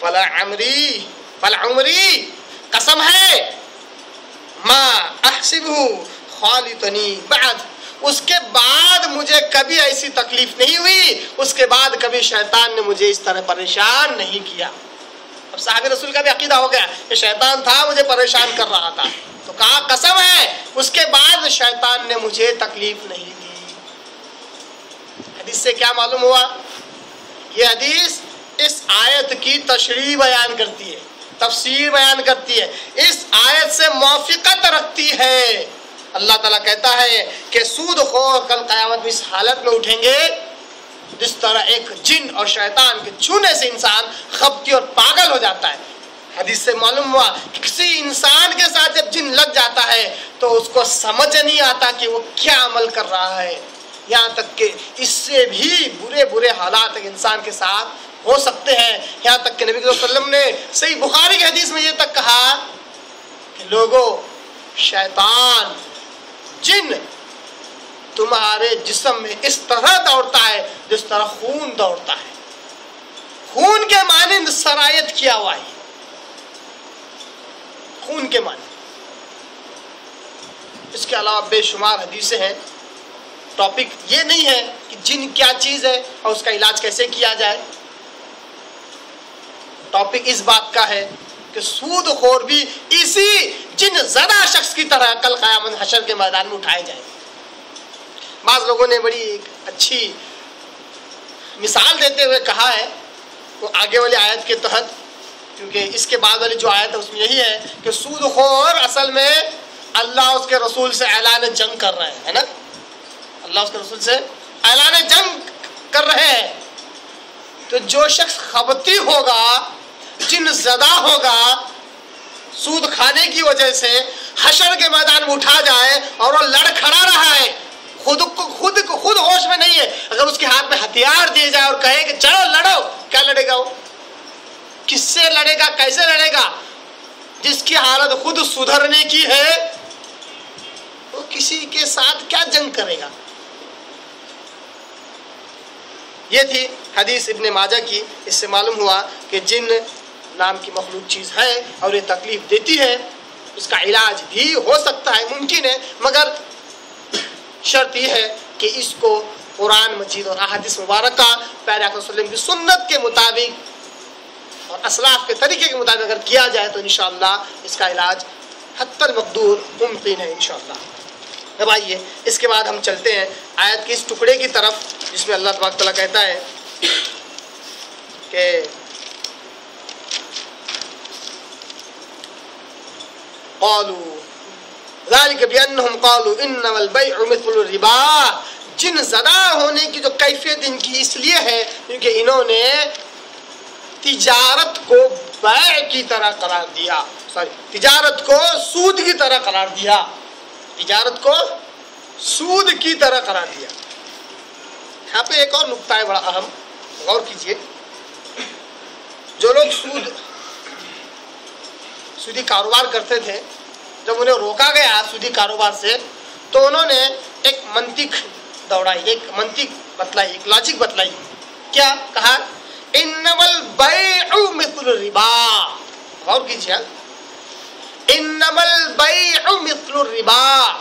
फलअमरी कसम है मा अहसिबहु खालितनी बाद, उसके बाद मुझे कभी ऐसी तकलीफ नहीं हुई, उसके बाद कभी शैतान ने मुझे इस तरह परेशान नहीं किया। अब साहब रसूल का भी अकीदा हो गया कि शैतान था मुझे परेशान कर रहा था, तो कहा कसम है उसके बाद शैतान ने मुझे तकलीफ नहीं दी। हदीस से क्या मालूम हुआ? ये हदीस इस आयत की तशरीह बयान करती है, तफसीर बयान करती है, इस आयत से मौफिकत रखती है। अल्लाह ताला कहता है कि सूदखोर कल क़यामत में इस हालत में उठेंगे जिस तरह एक जिन और शैतान के छूने से इंसान खपती और पागल हो जाता है। हदीस से मालूम हुआ कि किसी इंसान के साथ जब जिन लग जाता है तो उसको समझ नहीं आता कि वो क्या अमल कर रहा है, यहाँ तक कि इससे भी बुरे बुरे हालात एक इंसान के साथ हो सकते हैं। यहाँ तक कि नबी सल्लल्लाहु अलैहि वसल्लम ने सही बुखारी की हदीस में ये तक कहा कि लोगों, शैतान जिन तुम्हारे जिस्म में इस तरह दौड़ता है जिस तरह खून दौड़ता है, खून के मानिंद सरायत किया हुआ है, खून के मानिंद। इसके अलावा बेशुमार हदीसें हैं। टॉपिक ये नहीं है कि जिन क्या चीज़ है और उसका इलाज कैसे किया जाए, टॉपिक इस बात का है कि सूदखोर भी इसी जिन ज़दा शख्स की तरह कल क़यामत हशर के मैदान में उठाए जाए। बाज़ लोगों ने बड़ी एक अच्छी मिसाल देते हुए कहा है, वो आगे वाली आयत के तहत, क्योंकि इसके बाद वाली जो आयत है उसमें यही है कि सूदखोर असल में अल्लाह उसके रसूल से ऐलान जंग कर रहे हैं, है ना? अल्लाह उसके रसूल से ऐलान जंग कर रहे हैं। तो जो शख्स खबती होगा, जिन ज़दा होगा, सूद खाने की वजह से हशर के मैदान में उठा जाए और वो लड़ खड़ा रहा है, खुद होश में नहीं है, अगर उसके हाथ में हथियार दिए जाए और कहे कि चलो लड़ो, क्या लड़ेगा वो? किससे लड़ेगा, कैसे लड़ेगा? जिसकी हालत खुद सुधरने की है वो किसी के साथ क्या जंग करेगा? ये थी हदीस इब्ने माजा की। इससे मालूम हुआ कि जिन नाम की मखलूक चीज़ है और ये तकलीफ देती है, उसका इलाज भी हो सकता है, मुमकिन है, मगर शर्त यह है कि इसको कुरान मजीद और अहादीस मुबारक प्यारे आका सल्लल्लाहु अलैहि वसल्लम की सुन्नत के मुताबिक और असलाफ के तरीके के मुताबिक अगर किया जाए तो इंशाअल्लाह इसका इलाज हत्तल मक़दूर मुमकिन है इंशाअल्लाह। अब आइए इसके बाद हम चलते हैं आयत के इस टुकड़े की तरफ जिसमें अल्लाह तबारक तआला कहता है कि क़ालू ज़ालिका बिअन्नहुम क़ालू इन्नमल बैअु मिस्लु रिबा। जिन ज़दा होने की जो कैफियत इनकी इसलिए है क्योंकि इन्होंने तिजारत को बैअ की तरह करार दिया, तिजारत को सूद की तरह करार दिया, तिजारत को सूद की तरह करार दिया। यहाँ पे एक और नुक्ता है बड़ा अहम, गौर कीजिए। जो लोग सूदी कारोबार करते थे, जब उन्हें रोका गया सूदी कारोबार से तो उन्होंने एक मंतिक दौड़ाई, एक मंतिक बतलाई, एक लॉजिक बतलाई। क्या कहा? इन्नमल बैउ मिस्लु रिबा। गौर कीजिए, इन्नमल बैउ मिस्लु रिबा,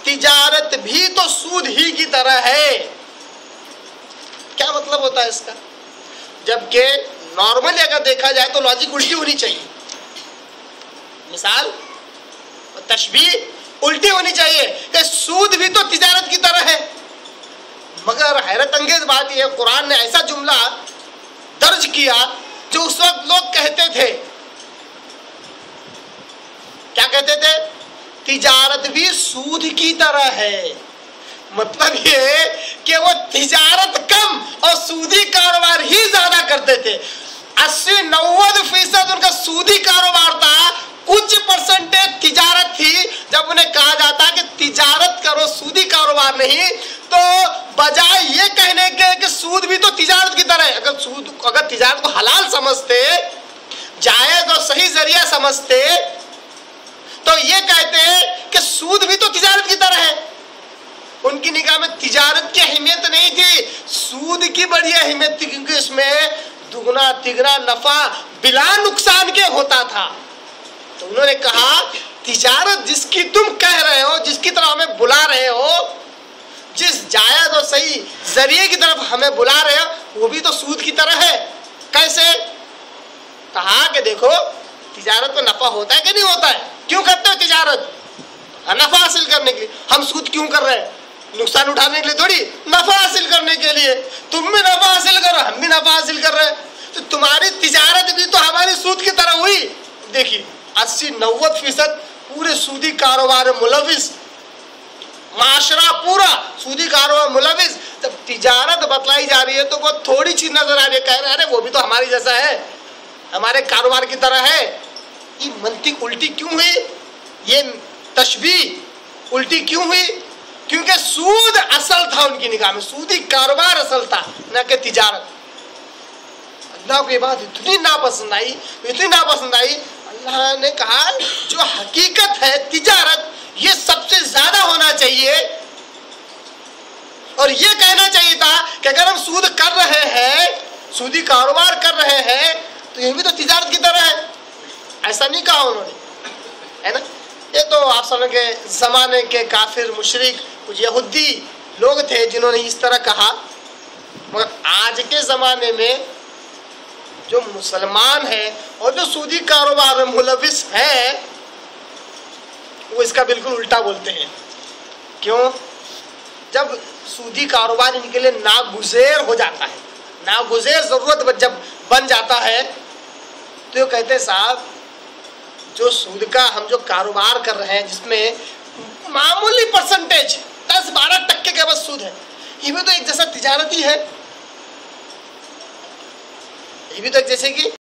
तिजारत भी तो सूद ही की तरह है। क्या मतलब होता है इसका? जबकि नॉर्मली अगर देखा जाए तो लॉजिक उल्टी होनी चाहिए, मिसाल तशबीह उल्टी होनी चाहिए कि सूद भी तो तिजारत की तरह है। मगर हैरत अंगेज बात यह, कुरान ने ऐसा जुमला दर्ज किया जो उस वक्त लोग कहते थे। क्या कहते थे? तिजारत भी सूद की तरह है। मतलब ये कि वो तिजारत कम और सूदी कारोबार ही ज्यादा करते थे। 80-90% उनका सूदी कारोबार था, कुछ परसेंटेज तिजारत थी। जब उन्हें कहा जाता कि तिजारत करो, सूदी कारोबार नहीं, तो बजाय ये कहने के कि सूद भी तो तिजारत की तरह है, अगर तिजारत को हलाल समझते, जायज और सही जरिया समझते, तो ये कहते कि सूद भी तो तिजारत की तरह है। उनकी निगाह में तिजारत की अहमियत नहीं थी, सूद की बड़ी अहमियत थी, क्योंकि इसमें दुगना तिगना नफा बिला नुकसान के होता था। तो उन्होंने कहा तिजारत जिसकी तुम कह रहे हो, जिसकी तरफ हमें बुला रहे हो, जिस जायज और सही जरिए की तरफ हमें बुला रहे हो, वो भी तो सूद की तरह है। कैसे? कहा कि देखो तिजारत में नफा होता है कि नहीं होता है? क्यों करते हो तिजारत? नफा हासिल करने के लिए। हम सूद क्यों कर रहे हैं? नुकसान उठाने के लिए थोड़ी, नफा हासिल करने के लिए। तुम भी नफा हासिल करो, हम भी नफा हासिल कर रहे हैं। तो तुम्हारी तिजारत भी तो हमारी सूद की तरह हुई। देखिए 80-90% पूरे सूदी कारोबार में मुलविस, माशरा पूरा सूदी कारोबार मुलविस। जब तिजारत बतलाई जा रही है तो वो थोड़ी चीज नजर आ रही है, कह रहे हैं अरे वो भी तो हमारी जैसा है, हमारे कारोबार की तरह है। ये मंतिक उल्टी क्यों हुई? ये तशबीह उल्टी क्यों हुई? क्योंकि सूद असल था उनकी निगाह में, सूदी कारोबार असल था, न कि तिजारत। अल्लाह को ये बात इतनी नापसंद आई, इतनी नापसंद आई, अल्लाह ने कहा जो हकीकत है तिजारत ये सबसे ज्यादा होना चाहिए। और ये कहना चाहिए था कि अगर हम सूद कर रहे हैं, सूदी कारोबार कर रहे हैं, तो ये भी तो तिजारत की तरह है। ऐसा नहीं कहा उन्होंने, है ना। ये तो आप सब के जमाने के काफिर मुशरिक कुछ यहूदी लोग थे जिन्होंने इस तरह कहा। मगर आज के जमाने में जो मुसलमान है और जो सूदी कारोबार में मुलविस है, वो इसका बिल्कुल उल्टा बोलते हैं। क्यों? जब सूदी कारोबार इनके लिए नागुज़ेर हो जाता है, नागुज़ेर जरूरत जब बन जाता है, तो ये कहते हैं साहब जो सूद का हम जो कारोबार कर रहे हैं जिसमें मामूली परसेंटेज 10-12% का बस सूद है, ये भी तो एक जैसा तिजारती है, ये भी तो एक जैसे कि